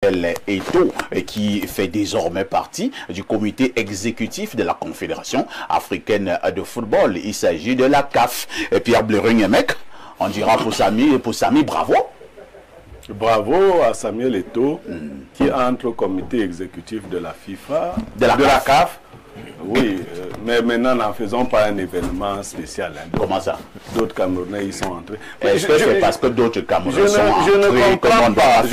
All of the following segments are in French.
Samuel Eto'o, qui fait désormais partie du comité exécutif de la Confédération africaine de football. Il s'agit de la CAF. Et Pierre Blering-Emek, on dira pour Samy, bravo. Bravo à Samuel Eto'o qui entre au comité exécutif de la FIFA, de la CAF. Oui, mais maintenant n'en faisons pas un événement spécial. Hein. Comment ça? D'autres Camerounais y sont entrés. Est-ce que c'est parce que d'autres Camerounais sont entrés? Je ne comprends pas.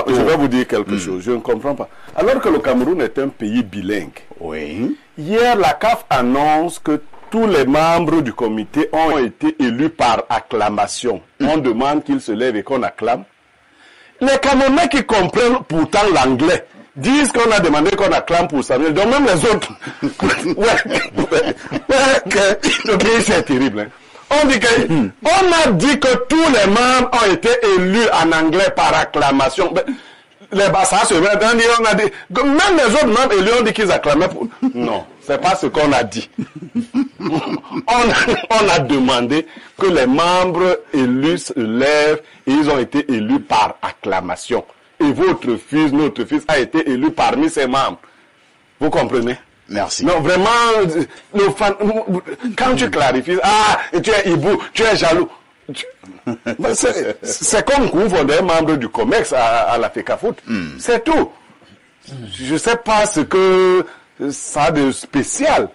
Je vais vous dire quelque chose. Je ne comprends pas. Alors que le Cameroun est un pays bilingue. Oui. Hier, la CAF annonce que tous les membres du comité ont été élus par acclamation. On demande qu'ils se lèvent et qu'on acclame. Les Camerounais qui comprennent pourtant l'anglais disent qu'on a demandé qu'on acclame pour Samuel. Donc même les autres... le pays c'est terrible. Hein. On a dit que tous les membres ont été élus en anglais par acclamation. Les Bassas se mettent dans on a dit... Même les autres membres élus ont dit qu'ils acclamaient pour... Non, c'est pas ce qu'on a dit. On a demandé que les membres élus se lèvent et ils ont été élus par acclamation. Et votre fils, notre fils, a été élu parmi ses membres. Vous comprenez? Merci. Non, vraiment, quand tu clarifies, tu es hibou, tu es jaloux. C'est comme confondre un membre du COMEX à la FECAFOOT. C'est tout. Je ne sais pas ce que ça a de spécial.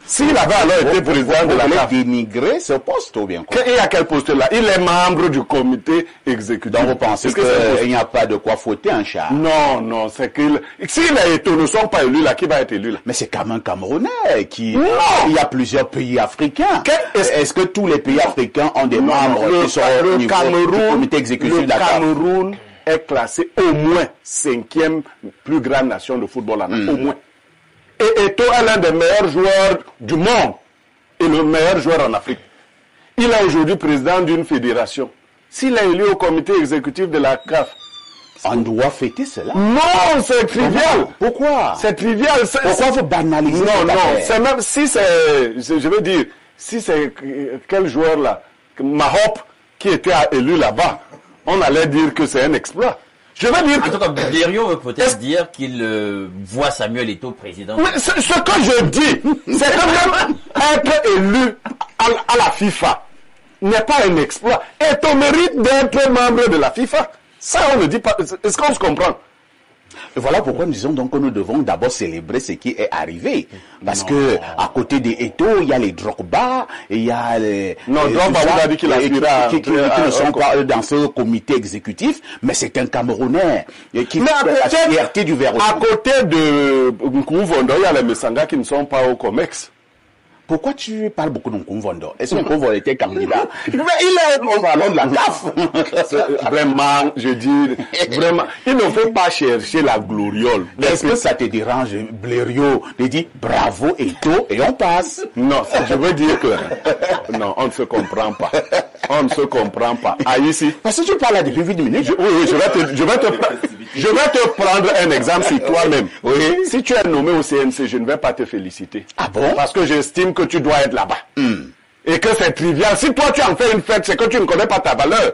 S'il avait alors été président de la CAF, dénigrer ce poste ou bien quoi? Et à quel poste là? Il est membre du comité exécutif. Donc vous pensez qu'il n'y a pas de quoi fouetter un chat? Non, c'est qu'il... Si les Eto'o ne sont pas élus là, qui va être élu là? Mais c'est quand même Camerounais qui... Non! Il y a plusieurs pays africains. Est-ce que tous les pays africains ont des membres qui sont au niveau du comité exécutif de la CAF? Le Cameroun est classé au moins 5e plus grande nation de football en Afrique. Au moins. Et Eto'o est l'un des meilleurs joueurs du monde et le meilleur joueur en Afrique. Il est aujourd'hui président d'une fédération. S'il est élu au comité exécutif de la CAF, on doit fêter cela. Non, c'est trivial. Pourquoi? C'est trivial. Pourquoi vous banalisez? Non, c'est même si c'est, je veux dire, si c'est quel joueur là, Mahop, qui était élu là-bas, on allait dire que c'est un exploit. Je veux dire... En tout cas, Blériot veut peut-être dire qu'il voit Samuel Eto'o président. Mais ce que je dis, c'est que même être élu à la FIFA n'est pas un exploit. Eto'o mérite d'être membre de la FIFA. Ça, on ne dit pas. Est-ce qu'on se comprend? Voilà pourquoi nous disons donc que nous devons d'abord célébrer ce qui est arrivé. Parce que à côté des Eto'o, il y a les Drogba, il y a les... Non, Drogba, vous avez dit qu'il aspire qui ne sont pas dans ce comité exécutif, mais c'est un Camerounais qui fait la fierté du verre. À côté de Nkoumvondo, il y a les Messanga qui ne sont pas au COMEX. Pourquoi tu parles beaucoup de Nkoumvondo? Est-ce que Nkoumvondo était candidat? Mais il est au ballon de la CAF. Vraiment, je dis, vraiment, il ne faut pas chercher la gloriole. Est-ce que ça te dérange, Blériot, de dire bravo Eto'o et on passe? Non, je veux dire que, non, on ne se comprend pas. On ne se comprend pas. Ah, ici. Parce que tu parles là depuis 8 minutes. Oui, je vais te prendre un exemple sur toi-même. Oui. Si tu es nommé au CNC, je ne vais pas te féliciter. Ah bon? Parce que j'estime que tu dois être là-bas. Et que c'est trivial. Si toi tu en fais une fête, c'est que tu ne connais pas ta valeur.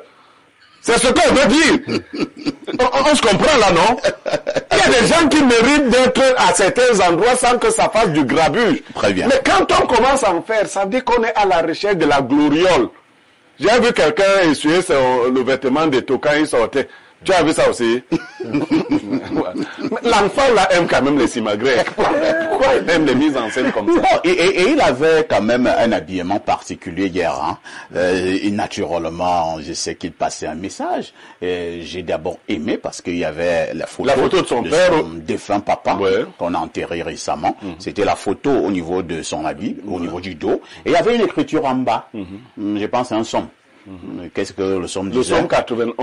C'est ce qu'on veut dire. On se comprend là, non? Il y a des gens qui méritent d'être à certains endroits sans que ça fasse du grabuge. Très bien. Mais quand on commence à en faire, ça veut dire qu'on est à la recherche de la gloriole. J'ai vu quelqu'un essuyer le vêtement de Eto'o quand il sortait. Tu as vu ça aussi? L'enfant là aime quand même les simagrées. Pourquoi il aime les mises en scène comme ça? Bon, et il avait quand même un habillement particulier hier. Hein. Et naturellement, je sais qu'il passait un message. J'ai d'abord aimé parce qu'il y avait la photo de son père, défunt papa, qu'on a enterré récemment. C'était la photo au niveau de son habit, au niveau du dos. Et il y avait une écriture en bas. Je pense un somme. Qu'est-ce que le somme disait? Le somme 91.